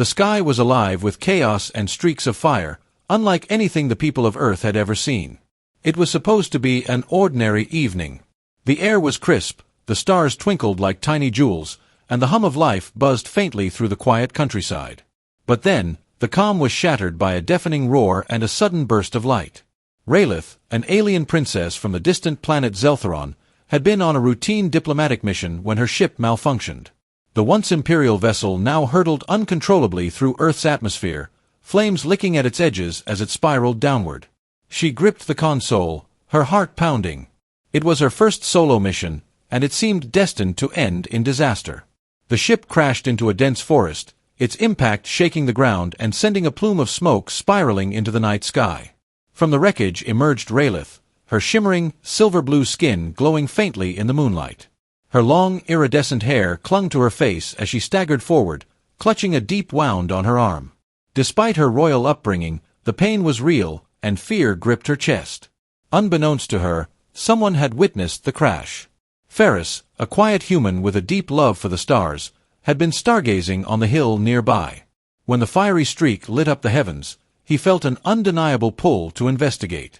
The sky was alive with chaos and streaks of fire, unlike anything the people of Earth had ever seen. It was supposed to be an ordinary evening. The air was crisp, the stars twinkled like tiny jewels, and the hum of life buzzed faintly through the quiet countryside. But then, the calm was shattered by a deafening roar and a sudden burst of light. Rayleigh, an alien princess from the distant planet Zeltheron, had been on a routine diplomatic mission when her ship malfunctioned. The once imperial vessel now hurtled uncontrollably through Earth's atmosphere, flames licking at its edges as it spiraled downward. She gripped the console, her heart pounding. It was her first solo mission, and it seemed destined to end in disaster. The ship crashed into a dense forest, its impact shaking the ground and sending a plume of smoke spiraling into the night sky. From the wreckage emerged Rayleigh, her shimmering, silver-blue skin glowing faintly in the moonlight. Her long, iridescent hair clung to her face as she staggered forward, clutching a deep wound on her arm. Despite her royal upbringing, the pain was real, and fear gripped her chest. Unbeknownst to her, someone had witnessed the crash. Ferris, a quiet human with a deep love for the stars, had been stargazing on the hill nearby. When the fiery streak lit up the heavens, he felt an undeniable pull to investigate.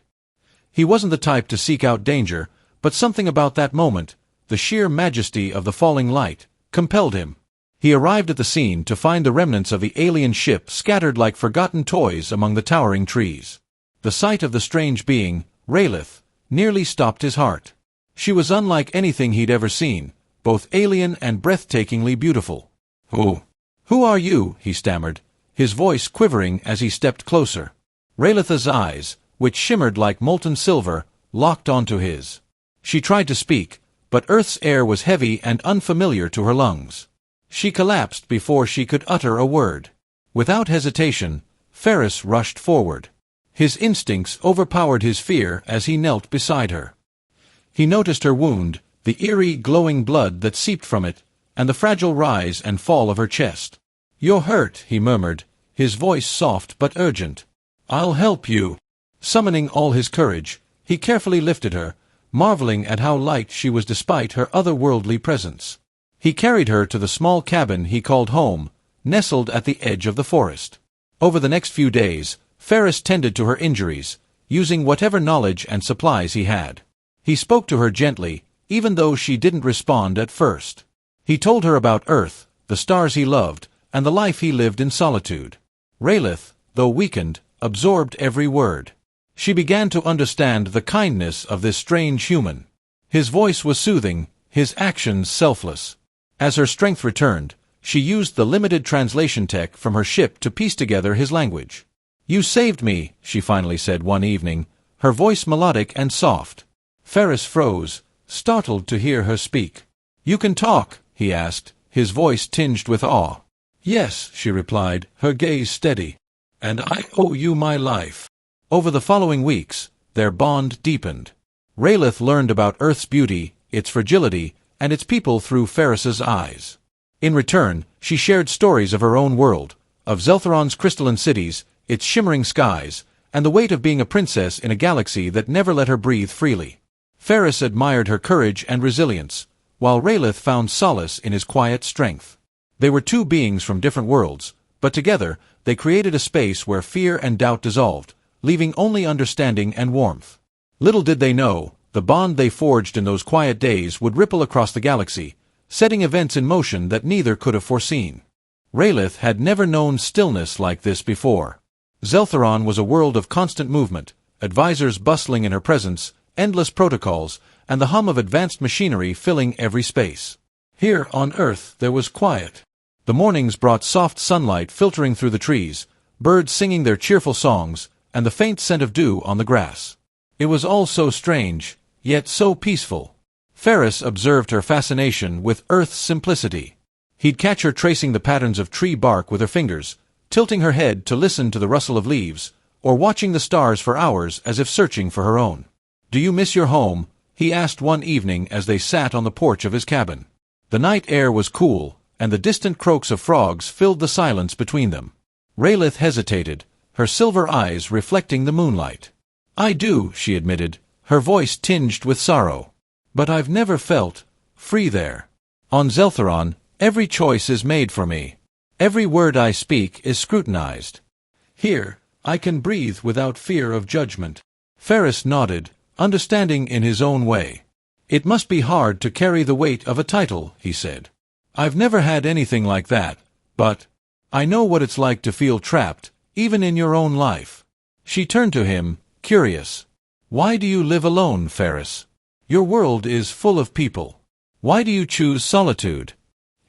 He wasn't the type to seek out danger, but something about that moment, the sheer majesty of the falling light, compelled him. He arrived at the scene to find the remnants of the alien ship scattered like forgotten toys among the towering trees. The sight of the strange being, Rayleigh, nearly stopped his heart. She was unlike anything he'd ever seen, both alien and breathtakingly beautiful. Who are you?" he stammered, his voice quivering as he stepped closer. Rayleigh's eyes, which shimmered like molten silver, locked onto his. She tried to speak, but Earth's air was heavy and unfamiliar to her lungs. She collapsed before she could utter a word. Without hesitation, Ferris rushed forward. His instincts overpowered his fear as he knelt beside her. He noticed her wound, the eerie, glowing blood that seeped from it, and the fragile rise and fall of her chest. "You're hurt," he murmured, his voice soft but urgent. "I'll help you." Summoning all his courage, he carefully lifted her, marveling at how light she was despite her otherworldly presence. He carried her to the small cabin he called home, nestled at the edge of the forest. Over the next few days, Ferris tended to her injuries, using whatever knowledge and supplies he had. He spoke to her gently, even though she didn't respond at first. He told her about Earth, the stars he loved, and the life he lived in solitude. Rayleigh, though weakened, absorbed every word. She began to understand the kindness of this strange human. His voice was soothing, his actions selfless. As her strength returned, she used the limited translation tech from her ship to piece together his language. "You saved me," she finally said one evening, her voice melodic and soft. Ferris froze, startled to hear her speak. "You can talk?" he asked, his voice tinged with awe. "Yes," she replied, her gaze steady. "And I owe you my life." Over the following weeks, their bond deepened. Rayleigh learned about Earth's beauty, its fragility, and its people through Ferris's eyes. In return, she shared stories of her own world, of Zeltheron's crystalline cities, its shimmering skies, and the weight of being a princess in a galaxy that never let her breathe freely. Ferris admired her courage and resilience, while Rayleigh found solace in his quiet strength. They were two beings from different worlds, but together they created a space where fear and doubt dissolved, leaving only understanding and warmth. Little did they know, the bond they forged in those quiet days would ripple across the galaxy, setting events in motion that neither could have foreseen. Rayleigh had never known stillness like this before. Zeltheron was a world of constant movement, advisors bustling in her presence, endless protocols, and the hum of advanced machinery filling every space. Here on Earth there was quiet. The mornings brought soft sunlight filtering through the trees, birds singing their cheerful songs, and the faint scent of dew on the grass. It was all so strange, yet so peaceful. Ferris observed her fascination with Earth's simplicity. He'd catch her tracing the patterns of tree bark with her fingers, tilting her head to listen to the rustle of leaves, or watching the stars for hours as if searching for her own. "Do you miss your home?" he asked one evening as they sat on the porch of his cabin. The night air was cool, and the distant croaks of frogs filled the silence between them. Rayleigh hesitated, her silver eyes reflecting the moonlight. "I do," she admitted, her voice tinged with sorrow. "But I've never felt free there. On Zeltheron, every choice is made for me. Every word I speak is scrutinized. Here, I can breathe without fear of judgment. Ferris nodded, understanding in his own way. It must be hard to carry the weight of a title, he said. I've never had anything like that, but I know what it's like to feel trapped, even in your own life. She turned to him, curious. Why do you live alone, Ferris? Your world is full of people. Why do you choose solitude?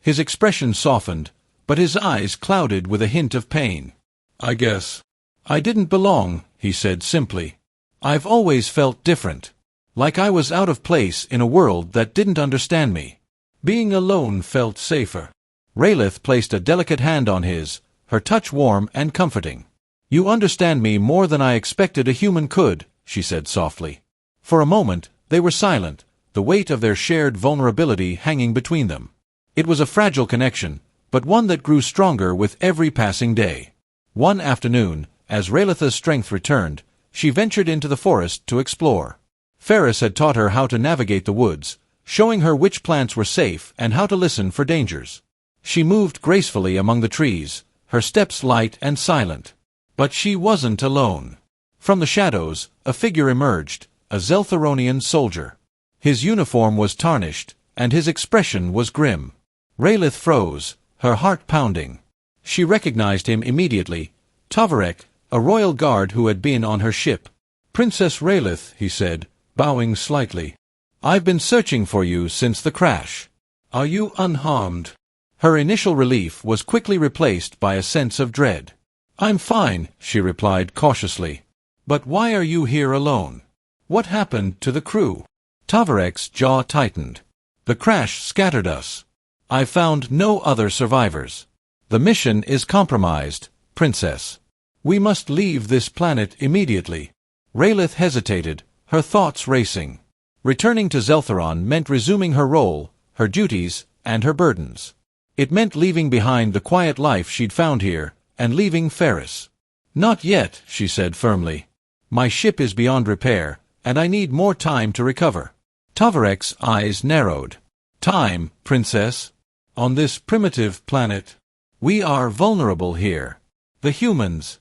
His expression softened, but his eyes clouded with a hint of pain. I guess I didn't belong, he said simply. I've always felt different. Like I was out of place in a world that didn't understand me. Being alone felt safer. Raylith placed a delicate hand on his, her touch warm and comforting. You understand me more than I expected a human could, she said softly. For a moment, they were silent, the weight of their shared vulnerability hanging between them. It was a fragile connection, but one that grew stronger with every passing day. One afternoon, as Raylith's strength returned, she ventured into the forest to explore. Ferris had taught her how to navigate the woods, showing her which plants were safe and how to listen for dangers. She moved gracefully among the trees, her steps light and silent. But she wasn't alone. From the shadows, a figure emerged, a Zeltharonian soldier. His uniform was tarnished, and his expression was grim. Raylith froze, her heart pounding. She recognized him immediately. Tavarek, a royal guard who had been on her ship. Princess Raylith, he said, bowing slightly. I've been searching for you since the crash. Are you unharmed? Her initial relief was quickly replaced by a sense of dread. I'm fine, she replied cautiously. But why are you here alone? What happened to the crew? Tavarek's jaw tightened. The crash scattered us. I found no other survivors. The mission is compromised, Princess. We must leave this planet immediately. Raylith hesitated, her thoughts racing. Returning to Zeltharon meant resuming her role, her duties, and her burdens. It meant leaving behind the quiet life she'd found here, and leaving Ferris. Not yet, she said firmly. My ship is beyond repair, and I need more time to recover. Tavarek's eyes narrowed. Time, Princess. On this primitive planet. We are vulnerable here. The humans.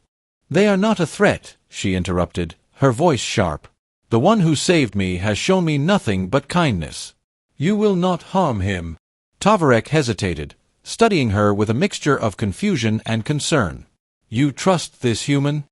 They are not a threat, she interrupted, her voice sharp. The one who saved me has shown me nothing but kindness. You will not harm him. Tavarek hesitated, studying her with a mixture of confusion and concern. You trust this human?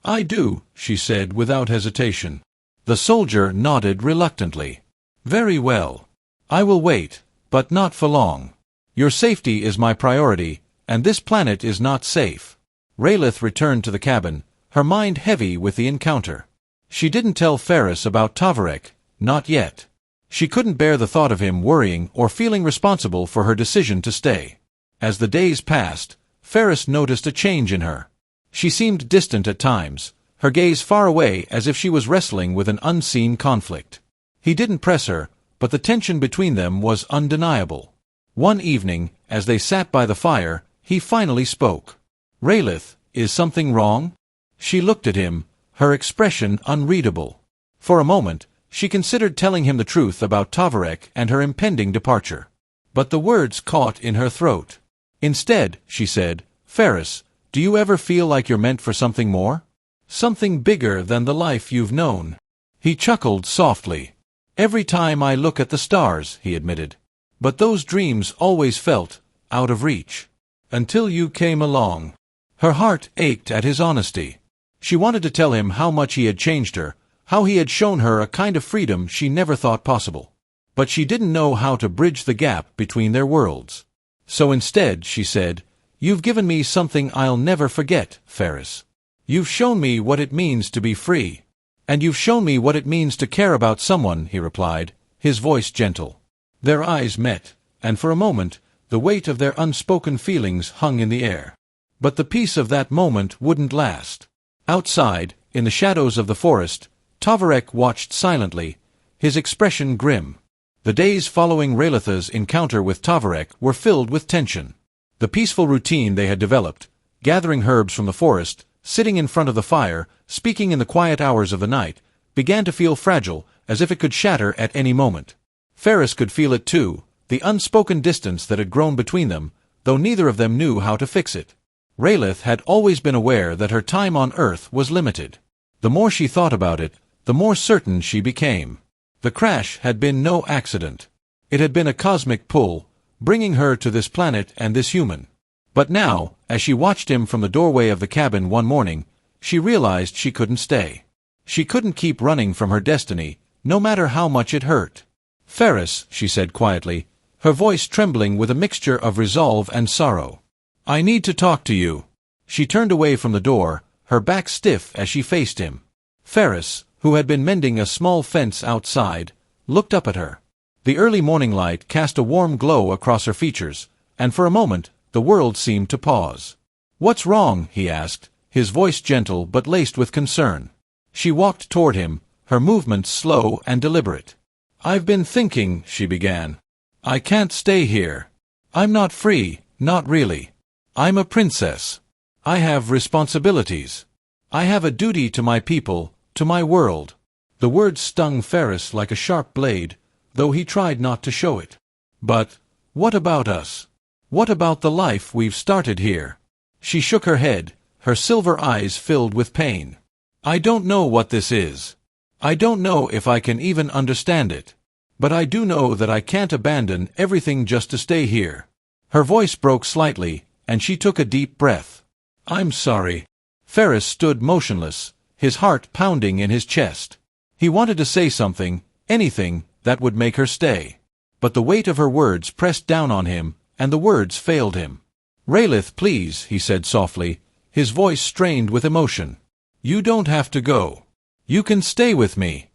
I do, she said without hesitation. The soldier nodded reluctantly. Very well. I will wait, but not for long. Your safety is my priority, and this planet is not safe. Raylith returned to the cabin, her mind heavy with the encounter. She didn't tell Ferris about Tavarek, not yet. She couldn't bear the thought of him worrying or feeling responsible for her decision to stay. As the days passed, Ferris noticed a change in her. She seemed distant at times, her gaze far away as if she was wrestling with an unseen conflict. He didn't press her, but the tension between them was undeniable. One evening, as they sat by the fire, he finally spoke. Raylith, is something wrong? She looked at him, her expression unreadable. For a moment, she considered telling him the truth about Tavarek and her impending departure. But the words caught in her throat. Instead, she said, Ferris, do you ever feel like you're meant for something more? Something bigger than the life you've known? He chuckled softly. Every time I look at the stars, he admitted. But those dreams always felt out of reach. Until you came along. Her heart ached at his honesty. She wanted to tell him how much he had changed her, how he had shown her a kind of freedom she never thought possible. But she didn't know how to bridge the gap between their worlds. So instead, she said, You've given me something I'll never forget, Ferris. You've shown me what it means to be free. And you've shown me what it means to care about someone, he replied, his voice gentle. Their eyes met, and for a moment, the weight of their unspoken feelings hung in the air. But the peace of that moment wouldn't last. Outside, in the shadows of the forest, Tavarek watched silently, his expression grim. The days following Raylith's encounter with Tavarek were filled with tension. The peaceful routine they had developed, gathering herbs from the forest, sitting in front of the fire, speaking in the quiet hours of the night, began to feel fragile, as if it could shatter at any moment. Ferris could feel it too, the unspoken distance that had grown between them, though neither of them knew how to fix it. Raylith had always been aware that her time on Earth was limited. The more she thought about it, the more certain she became. The crash had been no accident. It had been a cosmic pull, bringing her to this planet and this human. But now, as she watched him from the doorway of the cabin one morning, she realized she couldn't stay. She couldn't keep running from her destiny, no matter how much it hurt. "Ferris," she said quietly, her voice trembling with a mixture of resolve and sorrow. "I need to talk to you." She turned away from the door, her back stiff as she faced him. Ferris, who had been mending a small fence outside, looked up at her. The early morning light cast a warm glow across her features, and for a moment, the world seemed to pause. "What's wrong?" he asked, his voice gentle but laced with concern. She walked toward him, her movements slow and deliberate. "I've been thinking," she began. "I can't stay here. I'm not free, not really. I'm a princess. I have responsibilities. I have a duty to my people, to my world." The words stung Ferris like a sharp blade, though he tried not to show it. "But what about us? What about the life we've started here?" She shook her head, her silver eyes filled with pain. "I don't know what this is. I don't know if I can even understand it. But I do know that I can't abandon everything just to stay here." Her voice broke slightly, and she took a deep breath. "I'm sorry." Ferris stood motionless, his heart pounding in his chest. He wanted to say something, anything, that would make her stay. But the weight of her words pressed down on him, and the words failed him. "Raylith, please," he said softly, his voice strained with emotion. "You don't have to go. You can stay with me.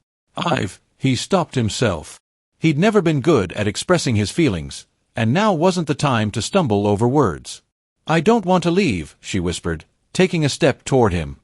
He stopped himself. He'd never been good at expressing his feelings, and now wasn't the time to stumble over words. "I don't want to leave," she whispered, taking a step toward him.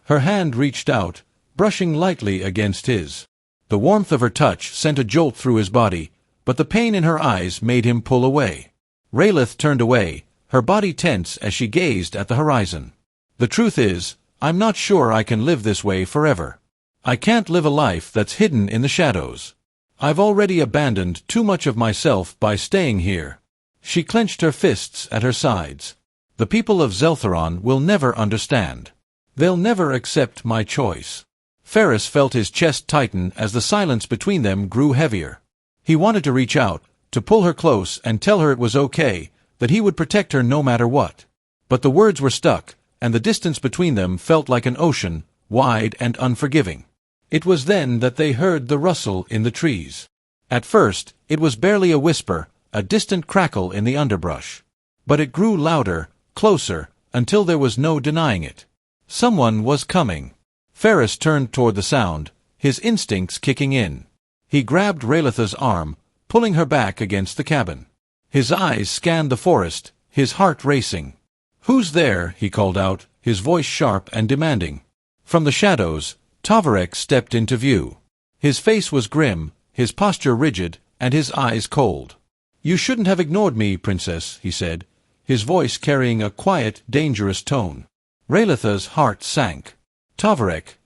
Her hand reached out, brushing lightly against his. The warmth of her touch sent a jolt through his body, but the pain in her eyes made him pull away. Raylith turned away, her body tense as she gazed at the horizon. "The truth is, I'm not sure I can live this way forever. I can't live a life that's hidden in the shadows. I've already abandoned too much of myself by staying here." She clenched her fists at her sides. "The people of Zeltheron will never understand. They'll never accept my choice." Ferris felt his chest tighten as the silence between them grew heavier. He wanted to reach out, to pull her close and tell her it was okay, that he would protect her no matter what. But the words were stuck, and the distance between them felt like an ocean, wide and unforgiving. It was then that they heard the rustle in the trees. At first, it was barely a whisper, a distant crackle in the underbrush. But it grew louder, closer, until there was no denying it. Someone was coming. Ferris turned toward the sound, his instincts kicking in. He grabbed Raylith's arm, pulling her back against the cabin. His eyes scanned the forest, his heart racing. "Who's there?" he called out, his voice sharp and demanding. From the shadows, Tavarek stepped into view. His face was grim, his posture rigid, and his eyes cold. "You shouldn't have ignored me, Princess," he said, his voice carrying a quiet, dangerous tone. Raylith's heart sank. "Tavarek,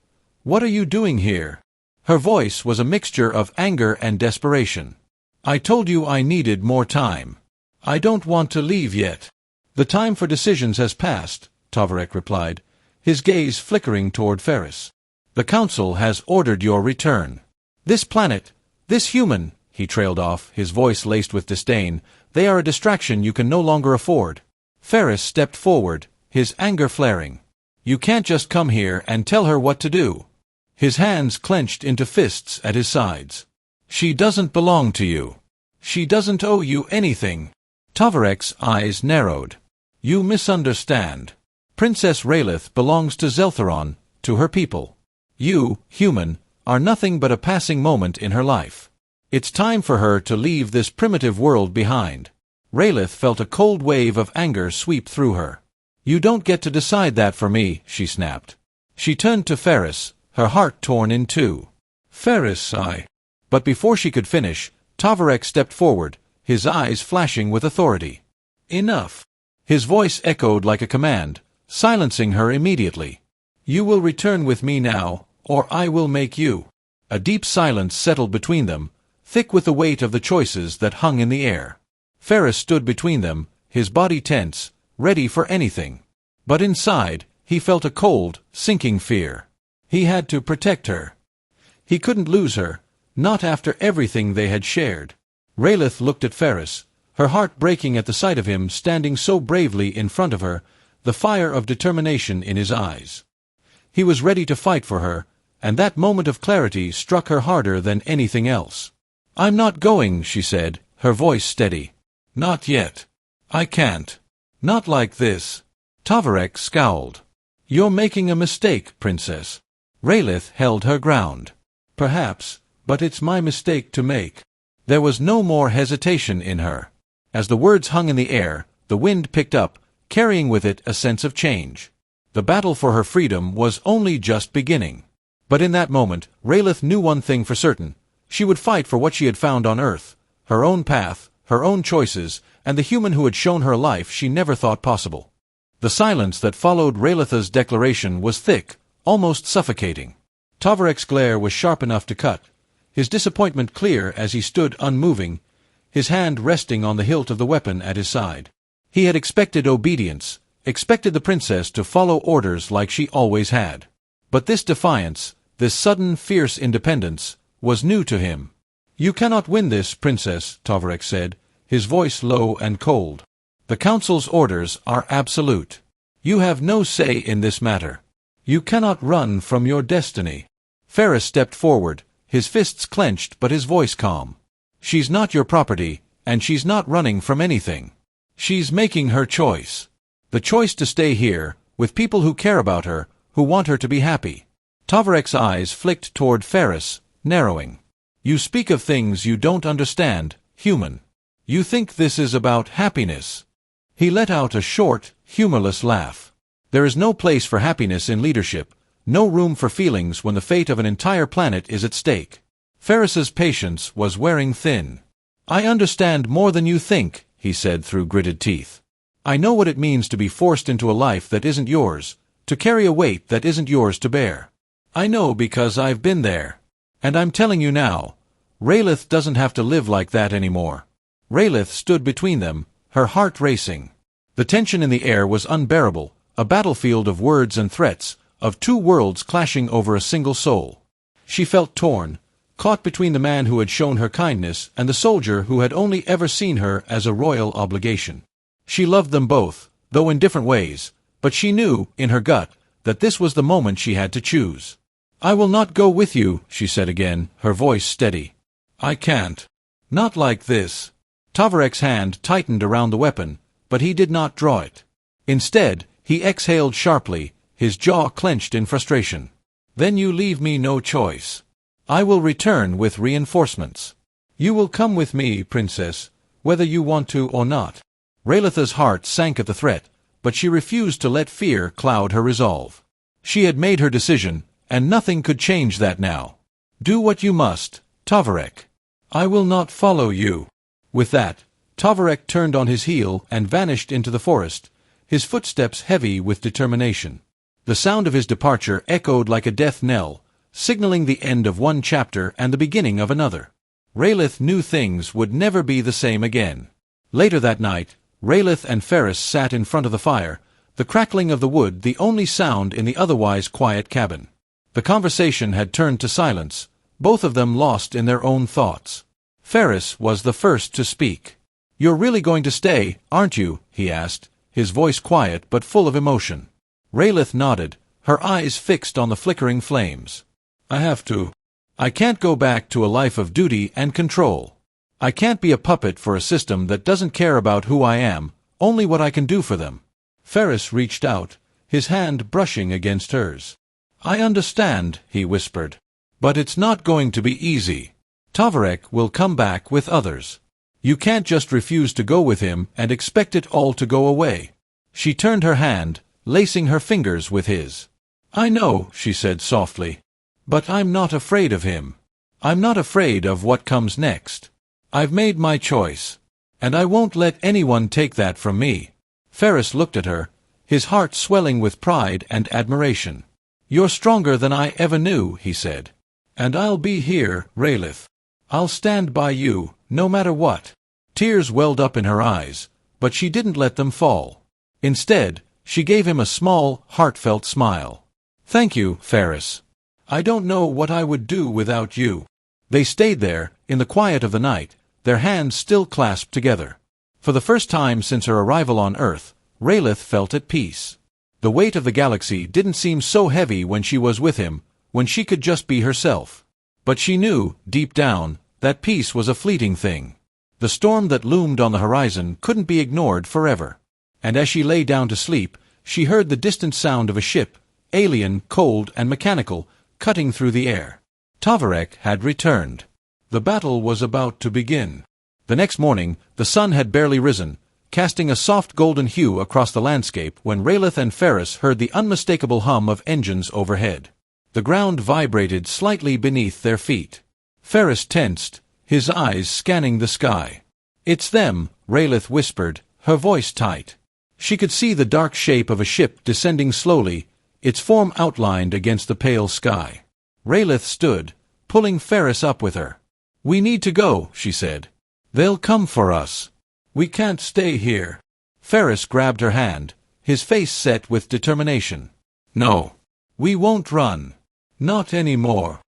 what are you doing here?" Her voice was a mixture of anger and desperation. "I told you I needed more time. I don't want to leave yet." "The time for decisions has passed," Tavarek replied, his gaze flickering toward Ferris. "The Council has ordered your return. This planet, this human," he trailed off, his voice laced with disdain, "they are a distraction you can no longer afford." Ferris stepped forward, his anger flaring. "You can't just come here and tell her what to do." His hands clenched into fists at his sides. "She doesn't belong to you. She doesn't owe you anything." Tavarek's eyes narrowed. "You misunderstand. Princess Raylith belongs to Zeltheron, to her people. You, human, are nothing but a passing moment in her life. It's time for her to leave this primitive world behind." Raylith felt a cold wave of anger sweep through her. "You don't get to decide that for me," she snapped. She turned to Ferris, her heart torn in two. "Ferris, But before she could finish, Tavarek stepped forward, his eyes flashing with authority. "Enough." His voice echoed like a command, silencing her immediately. "You will return with me now, or I will make you." A deep silence settled between them, thick with the weight of the choices that hung in the air. Ferris stood between them, his body tense, ready for anything. But inside, he felt a cold, sinking fear. He had to protect her. He couldn't lose her, not after everything they had shared. Rayleigh looked at Ferris, her heart breaking at the sight of him standing so bravely in front of her, the fire of determination in his eyes. He was ready to fight for her, and that moment of clarity struck her harder than anything else. "I'm not going," she said, her voice steady. "Not yet. I can't. Not like this." Tovarek scowled. "You're making a mistake, Princess." Rayleigh held her ground. "Perhaps, but it's my mistake to make." There was no more hesitation in her. As the words hung in the air, the wind picked up, carrying with it a sense of change. The battle for her freedom was only just beginning. But in that moment, Rayleigh knew one thing for certain. She would fight for what she had found on Earth, her own path, her own choices, and the human who had shown her a life she never thought possible. The silence that followed Rayleigh's declaration was thick, almost suffocating. Tovarek's glare was sharp enough to cut, his disappointment clear as he stood unmoving, his hand resting on the hilt of the weapon at his side. He had expected obedience, expected the princess to follow orders like she always had. But this defiance, this sudden fierce independence, was new to him. "You cannot win this, Princess," Tovarek said, his voice low and cold. "The Council's orders are absolute. You have no say in this matter. You cannot run from your destiny." Ferris stepped forward, his fists clenched but his voice calm. "She's not your property, and she's not running from anything. She's making her choice. The choice to stay here, with people who care about her, who want her to be happy." Tovarek's eyes flicked toward Ferris, narrowing. "You speak of things you don't understand, human. You think this is about happiness." He let out a short, humorless laugh. "There is no place for happiness in leadership, no room for feelings when the fate of an entire planet is at stake." Ferris's patience was wearing thin. "I understand more than you think," he said through gritted teeth. "I know what it means to be forced into a life that isn't yours, to carry a weight that isn't yours to bear. I know because I've been there. And I'm telling you now, Rayleigh doesn't have to live like that anymore." Rayleigh stood between them, her heart racing. The tension in the air was unbearable, a battlefield of words and threats, of two worlds clashing over a single soul. She felt torn, caught between the man who had shown her kindness and the soldier who had only ever seen her as a royal obligation. She loved them both, though in different ways, but she knew, in her gut, that this was the moment she had to choose. "I will not go with you," she said again, her voice steady. "I can't. Not like this." Tovarek's hand tightened around the weapon, but he did not draw it. Instead, he exhaled sharply, his jaw clenched in frustration. "Then you leave me no choice. I will return with reinforcements. You will come with me, Princess, whether you want to or not." Rayleigh's heart sank at the threat, but she refused to let fear cloud her resolve. She had made her decision, and nothing could change that now. "Do what you must, Tovarek. I will not follow you." With that, Tovarek turned on his heel and vanished into the forest, his footsteps heavy with determination. The sound of his departure echoed like a death knell, signaling the end of one chapter and the beginning of another. Rayleigh knew things would never be the same again. Later that night, Rayleigh and Ferris sat in front of the fire, the crackling of the wood the only sound in the otherwise quiet cabin. The conversation had turned to silence, both of them lost in their own thoughts. Ferris was the first to speak. "You're really going to stay, aren't you?" he asked, his voice quiet but full of emotion. Rayleigh nodded, her eyes fixed on the flickering flames. "I have to. I can't go back to a life of duty and control. I can't be a puppet for a system that doesn't care about who I am, only what I can do for them." Ferris reached out, his hand brushing against hers. "I understand," he whispered. "But it's not going to be easy. Tovarek will come back with others. You can't just refuse to go with him and expect it all to go away." She turned her hand, lacing her fingers with his. "I know," she said softly. "But I'm not afraid of him. I'm not afraid of what comes next. I've made my choice. And I won't let anyone take that from me." Ferris looked at her, his heart swelling with pride and admiration. "You're stronger than I ever knew," he said. "And I'll be here, Rayleigh. I'll stand by you, no matter what." Tears welled up in her eyes, But she didn't let them fall. Instead, she gave him a small, heartfelt smile. "Thank you, Ferris. I don't know what I would do without you." They stayed there, in the quiet of the night, their hands still clasped together. For the first time since her arrival on Earth, Rayleigh felt at peace. The weight of the galaxy didn't seem so heavy when she was with him, when she could just be herself. But she knew, deep down, that peace was a fleeting thing. The storm that loomed on the horizon couldn't be ignored forever. And as she lay down to sleep, she heard the distant sound of a ship, alien, cold, and mechanical, cutting through the air. Tavarek had returned. The battle was about to begin. The next morning, the sun had barely risen, casting a soft golden hue across the landscape when Rayleigh and Ferris heard the unmistakable hum of engines overhead. The ground vibrated slightly beneath their feet. Ferris tensed, his eyes scanning the sky. "It's them," Rayleigh whispered, her voice tight. She could see the dark shape of a ship descending slowly, its form outlined against the pale sky. Rayleigh stood, pulling Ferris up with her. "We need to go," she said. "They'll come for us. We can't stay here." Ferris grabbed her hand, his face set with determination. "No. We won't run. Not anymore."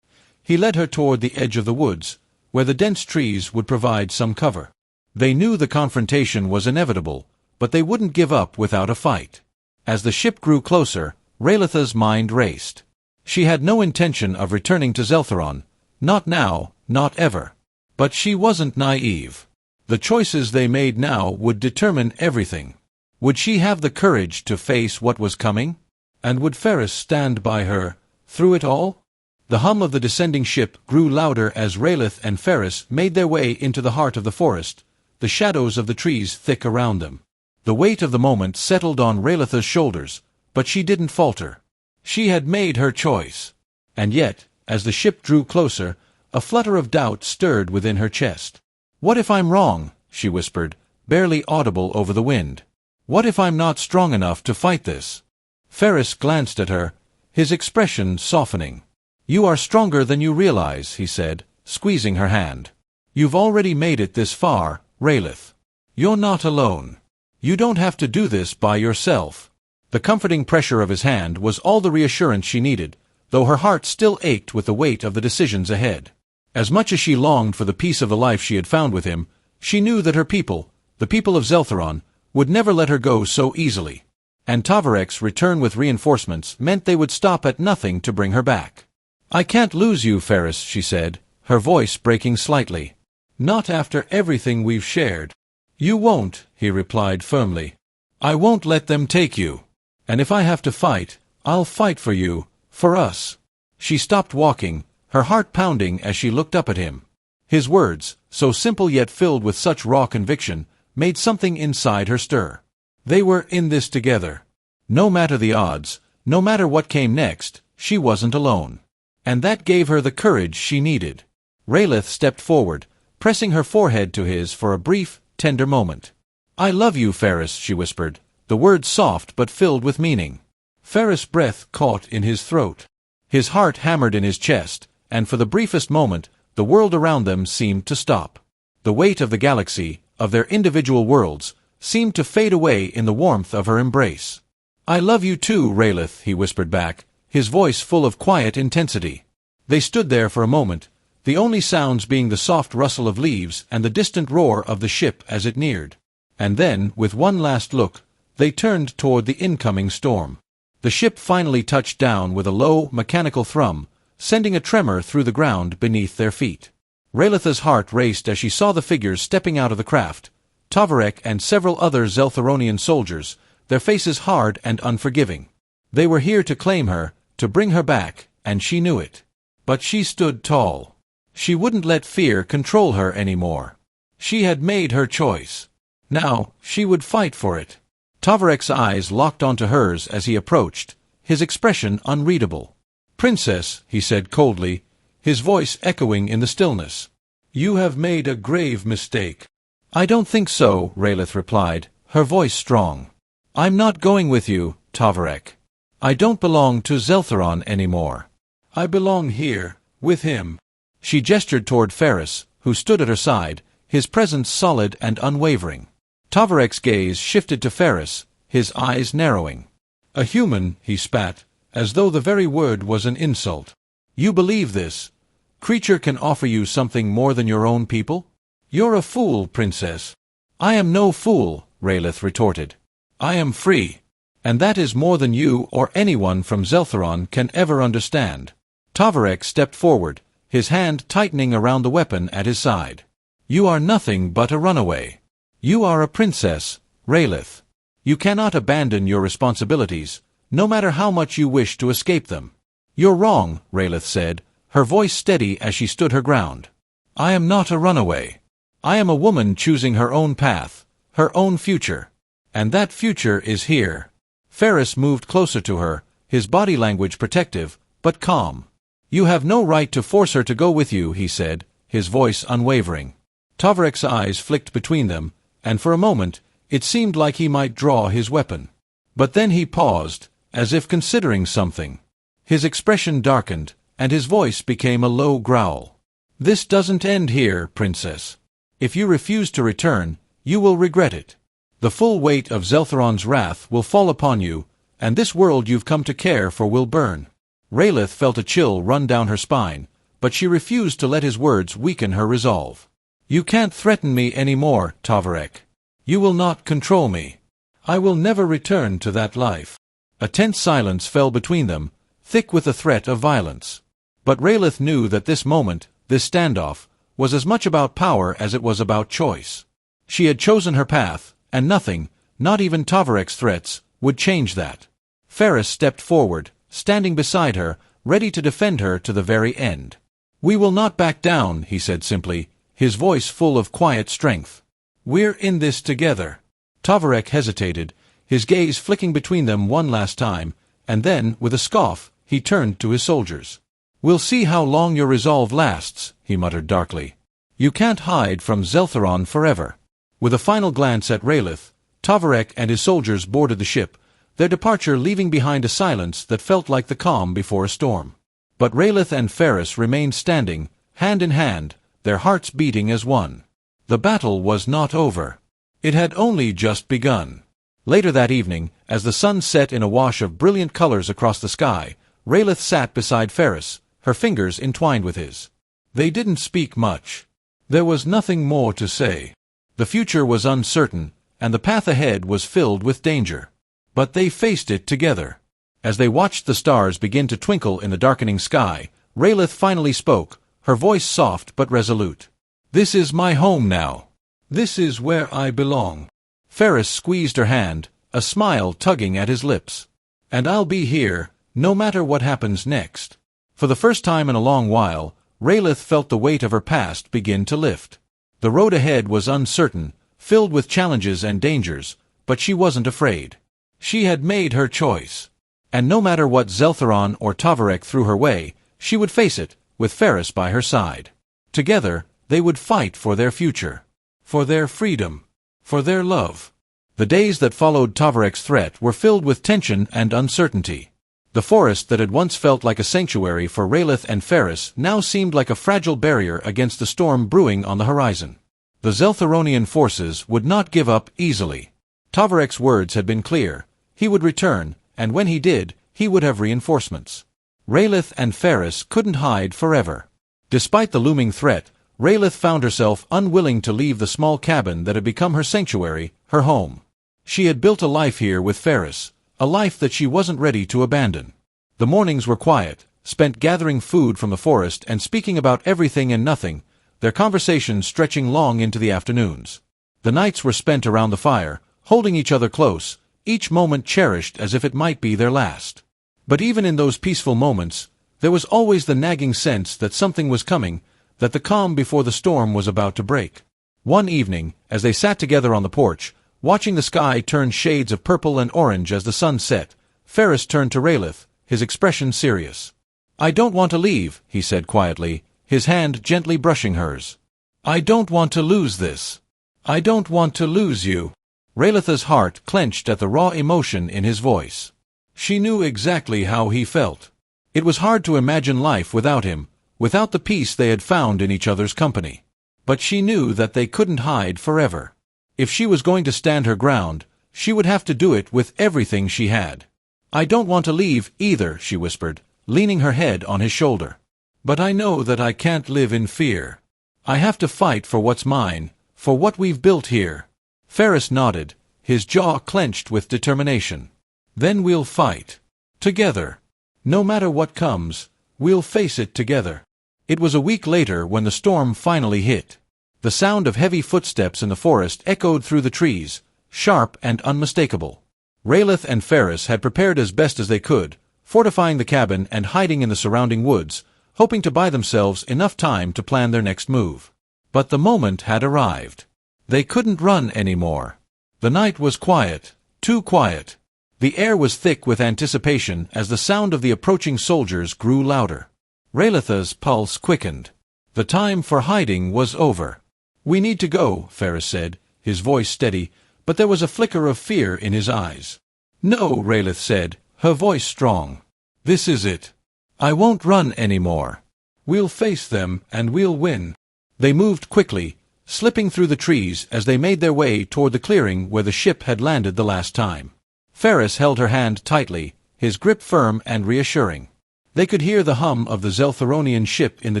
He led her toward the edge of the woods, where the dense trees would provide some cover. They knew the confrontation was inevitable, but they wouldn't give up without a fight. As the ship grew closer, Rayleigh's mind raced. She had no intention of returning to Zeltheron, not now, not ever. But she wasn't naive. The choices they made now would determine everything. Would she have the courage to face what was coming? And would Ferris stand by her, through it all? The hum of the descending ship grew louder as Rayleigh and Ferris made their way into the heart of the forest, the shadows of the trees thick around them. The weight of the moment settled on Rayleigh's shoulders, but she didn't falter. She had made her choice. And yet, as the ship drew closer, a flutter of doubt stirred within her chest. "What if I'm wrong?" she whispered, barely audible over the wind. "What if I'm not strong enough to fight this?" Ferris glanced at her, his expression softening. "You are stronger than you realize," he said, squeezing her hand. "You've already made it this far, Rayleigh. You're not alone. You don't have to do this by yourself." The comforting pressure of his hand was all the reassurance she needed, though her heart still ached with the weight of the decisions ahead. As much as she longed for the peace of the life she had found with him, she knew that her people, the people of Zeltheron, would never let her go so easily. And Tavarek's return with reinforcements meant they would stop at nothing to bring her back. "I can't lose you, Ferris," she said, her voice breaking slightly. "Not after everything we've shared." "You won't," he replied firmly. "I won't let them take you. And if I have to fight, I'll fight for you, for us." She stopped walking, her heart pounding as she looked up at him. His words, so simple yet filled with such raw conviction, made something inside her stir. They were in this together. No matter the odds, no matter what came next, she wasn't alone. And that gave her the courage she needed. Rayleigh stepped forward, pressing her forehead to his for a brief, tender moment. "I love you, Ferris," she whispered, the words soft but filled with meaning. Ferris' breath caught in his throat. His heart hammered in his chest, and for the briefest moment, the world around them seemed to stop. The weight of the galaxy, of their individual worlds, seemed to fade away in the warmth of her embrace. "I love you too, Rayleigh," he whispered back, his voice full of quiet intensity. They stood there for a moment, the only sounds being the soft rustle of leaves and the distant roar of the ship as it neared. And then, with one last look, they turned toward the incoming storm. The ship finally touched down with a low, mechanical thrum, sending a tremor through the ground beneath their feet. Rayleigh's heart raced as she saw the figures stepping out of the craft, Tavarek and several other Zeltheronian soldiers, their faces hard and unforgiving. They were here to claim her, to bring her back, and she knew it. But she stood tall. She wouldn't let fear control her anymore. She had made her choice. Now, she would fight for it. Tavarek's eyes locked onto hers as he approached, his expression unreadable. "Princess," he said coldly, his voice echoing in the stillness. "You have made a grave mistake." "I don't think so," Rayleigh replied, her voice strong. "I'm not going with you, Tavarek. I don't belong to Zeltheron anymore. I belong here, with him." She gestured toward Ferris, who stood at her side, his presence solid and unwavering. Tovarek's gaze shifted to Ferris, his eyes narrowing. A human, he spat, as though the very word was an insult. You believe this? Creature can offer you something more than your own people? You're a fool, princess. I am no fool, Rayleigh retorted. I am free. And that is more than you or anyone from Zeltheron can ever understand. Tovarek stepped forward, his hand tightening around the weapon at his side. You are nothing but a runaway. You are a princess, Rayleigh. You cannot abandon your responsibilities, no matter how much you wish to escape them. You're wrong, Rayleigh said, her voice steady as she stood her ground. I am not a runaway. I am a woman choosing her own path, her own future. And that future is here. Ferris moved closer to her, his body language protective, but calm. You have no right to force her to go with you, he said, his voice unwavering. Tovarek's eyes flicked between them, and for a moment, it seemed like he might draw his weapon. But then he paused, as if considering something. His expression darkened, and his voice became a low growl. This doesn't end here, princess. If you refuse to return, you will regret it. The full weight of Zeltheron's wrath will fall upon you, and this world you've come to care for will burn. Rayleigh felt a chill run down her spine, but she refused to let his words weaken her resolve. You can't threaten me any more, Tovarek. You will not control me. I will never return to that life. A tense silence fell between them, thick with the threat of violence. But Rayleigh knew that this moment, this standoff, was as much about power as it was about choice. She had chosen her path, and nothing, not even Tovarek's threats, would change that. Ferris stepped forward, standing beside her, ready to defend her to the very end. We will not back down, he said simply, his voice full of quiet strength. We're in this together. Tovarek hesitated, his gaze flicking between them one last time, and then, with a scoff, he turned to his soldiers. We'll see how long your resolve lasts, he muttered darkly. You can't hide from Zeltheron forever. With a final glance at Rayleigh, Tovarek and his soldiers boarded the ship, their departure leaving behind a silence that felt like the calm before a storm. But Rayleigh and Ferris remained standing, hand in hand, their hearts beating as one. The battle was not over. It had only just begun. Later that evening, as the sun set in a wash of brilliant colors across the sky, Rayleigh sat beside Ferris, her fingers entwined with his. They didn't speak much. There was nothing more to say. The future was uncertain, and the path ahead was filled with danger. But they faced it together. As they watched the stars begin to twinkle in the darkening sky, Rayleigh finally spoke, her voice soft but resolute. This is my home now. This is where I belong. Ferris squeezed her hand, a smile tugging at his lips. And I'll be here, no matter what happens next. For the first time in a long while, Rayleigh felt the weight of her past begin to lift. The road ahead was uncertain, filled with challenges and dangers, but she wasn't afraid. She had made her choice. And no matter what Zeltheron or Tovarek threw her way, she would face it, with Ferris by her side. Together, they would fight for their future. For their freedom. For their love. The days that followed Tovarek's threat were filled with tension and uncertainty. The forest that had once felt like a sanctuary for Rayleigh and Ferris now seemed like a fragile barrier against the storm brewing on the horizon. The Zeltheronian forces would not give up easily. Tovarek's words had been clear. He would return, and when he did, he would have reinforcements. Rayleigh and Ferris couldn't hide forever. Despite the looming threat, Rayleigh found herself unwilling to leave the small cabin that had become her sanctuary, her home. She had built a life here with Ferris, a life that she wasn't ready to abandon. The mornings were quiet, spent gathering food from the forest and speaking about everything and nothing, their conversations stretching long into the afternoons. The nights were spent around the fire, holding each other close, each moment cherished as if it might be their last. But even in those peaceful moments, there was always the nagging sense that something was coming, that the calm before the storm was about to break. One evening, as they sat together on the porch, watching the sky turn shades of purple and orange as the sun set, Ferris turned to Rayleigh, his expression serious. I don't want to leave, he said quietly, his hand gently brushing hers. I don't want to lose this. I don't want to lose you. Rayleigh's heart clenched at the raw emotion in his voice. She knew exactly how he felt. It was hard to imagine life without him, without the peace they had found in each other's company. But she knew that they couldn't hide forever. If she was going to stand her ground, she would have to do it with everything she had. "I don't want to leave, either," she whispered, leaning her head on his shoulder. "But I know that I can't live in fear. I have to fight for what's mine, for what we've built here." Ferris nodded, his jaw clenched with determination. "Then we'll fight. Together. No matter what comes, we'll face it together." It was a week later when the storm finally hit. The sound of heavy footsteps in the forest echoed through the trees, sharp and unmistakable. Raylith and Ferris had prepared as best as they could, fortifying the cabin and hiding in the surrounding woods, hoping to buy themselves enough time to plan their next move. But the moment had arrived. They couldn't run anymore. The night was quiet, too quiet. The air was thick with anticipation as the sound of the approaching soldiers grew louder. Raylith's pulse quickened. The time for hiding was over. "We need to go," Ferris said, his voice steady, but there was a flicker of fear in his eyes. "No," Raylith said, her voice strong. "This is it. I won't run anymore. We'll face them, and we'll win." They moved quickly, slipping through the trees as they made their way toward the clearing where the ship had landed the last time. Ferris held her hand tightly, his grip firm and reassuring. They could hear the hum of the Zeltharonian ship in the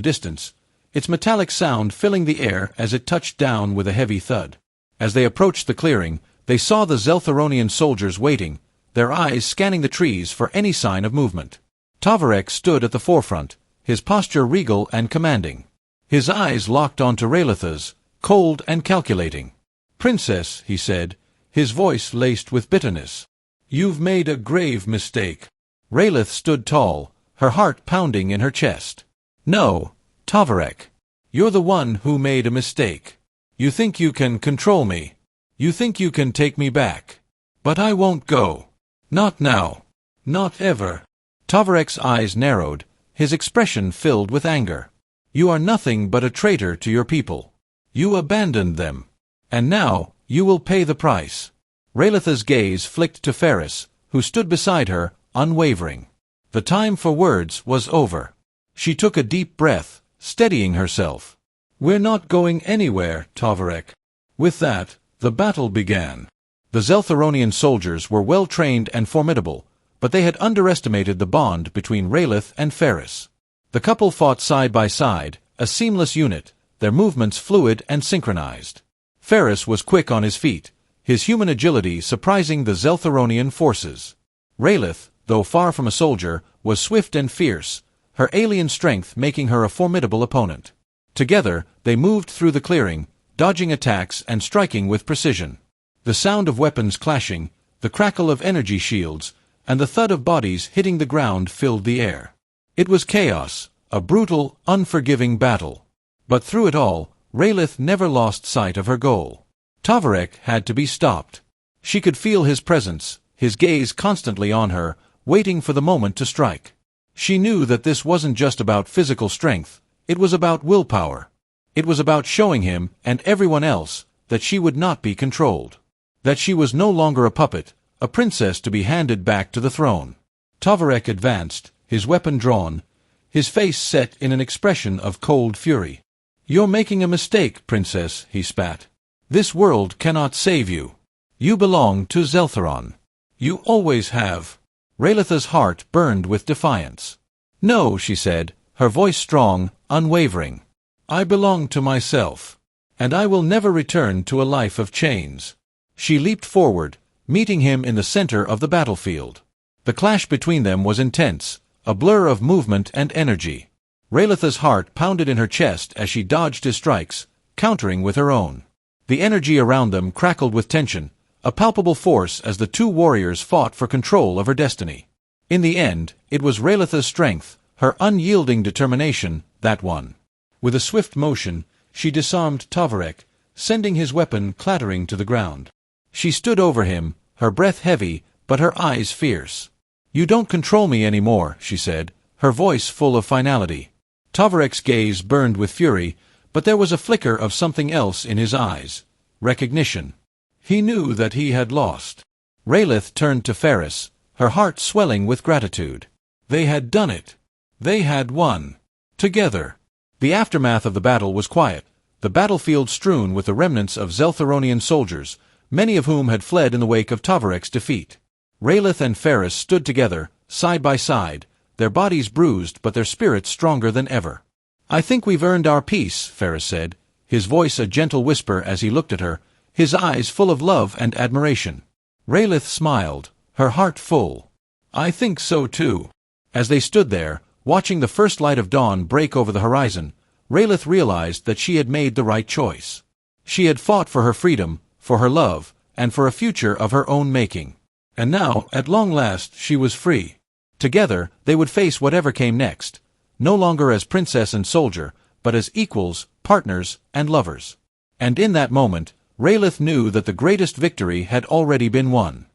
distance, its metallic sound filling the air as it touched down with a heavy thud. As they approached the clearing, they saw the Zeltharonian soldiers waiting, their eyes scanning the trees for any sign of movement. Tavarek stood at the forefront, his posture regal and commanding. His eyes locked onto Raylith's, cold and calculating. "Princess," he said, his voice laced with bitterness, "you've made a grave mistake." Raylith stood tall, her heart pounding in her chest. "No, Tavarek. You're the one who made a mistake. You think you can control me. You think you can take me back. But I won't go. Not now. Not ever." Tavarek's eyes narrowed, his expression filled with anger. "You are nothing but a traitor to your people. You abandoned them. And now, you will pay the price." Raylith's gaze flicked to Ferris, who stood beside her, unwavering. The time for words was over. She took a deep breath, steadying herself. "We're not going anywhere, Tavarek." With that, the battle began. The Zeltharonian soldiers were well-trained and formidable, but they had underestimated the bond between Raylith and Ferris. The couple fought side by side, a seamless unit, their movements fluid and synchronized. Ferris was quick on his feet, his human agility surprising the Zeltharonian forces. Raylith, though far from a soldier, was swift and fierce, her alien strength making her a formidable opponent. Together, they moved through the clearing, dodging attacks and striking with precision. The sound of weapons clashing, the crackle of energy shields, and the thud of bodies hitting the ground filled the air. It was chaos, a brutal, unforgiving battle. But through it all, Raylith never lost sight of her goal. Tavarek had to be stopped. She could feel his presence, his gaze constantly on her, waiting for the moment to strike. She knew that this wasn't just about physical strength, it was about willpower. It was about showing him, and everyone else, that she would not be controlled. That she was no longer a puppet, a princess to be handed back to the throne. Tavarek advanced, his weapon drawn, his face set in an expression of cold fury. "You're making a mistake, princess," he spat. "This world cannot save you. You belong to Zeltharon. You always have." Raylith's heart burned with defiance. "No," she said, her voice strong, unwavering. "I belong to myself. And I will never return to a life of chains." She leaped forward, meeting him in the center of the battlefield. The clash between them was intense, a blur of movement and energy. Raylith's heart pounded in her chest as she dodged his strikes, countering with her own. The energy around them crackled with tension, a palpable force as the two warriors fought for control of her destiny. In the end, it was Raylith's strength, her unyielding determination, that won. With a swift motion, she disarmed Tavarek, sending his weapon clattering to the ground. She stood over him, her breath heavy, but her eyes fierce. "You don't control me anymore," she said, her voice full of finality. Tavarek's gaze burned with fury, but there was a flicker of something else in his eyes. Recognition. He knew that he had lost. Raylith turned to Ferris, her heart swelling with gratitude. They had done it. They had won. Together. The aftermath of the battle was quiet, the battlefield strewn with the remnants of Zeltharonian soldiers, many of whom had fled in the wake of Tavarek's defeat. Rayleigh and Ferris stood together, side by side, their bodies bruised but their spirits stronger than ever. "I think we've earned our peace," Ferris said, his voice a gentle whisper as he looked at her, his eyes full of love and admiration. Rayleigh smiled, her heart full. "I think so too." As they stood there, watching the first light of dawn break over the horizon, Rayleigh realized that she had made the right choice. She had fought for her freedom, for her love, and for a future of her own making. And now, at long last, she was free. Together, they would face whatever came next, no longer as princess and soldier, but as equals, partners, and lovers. And in that moment, Rayleigh knew that the greatest victory had already been won.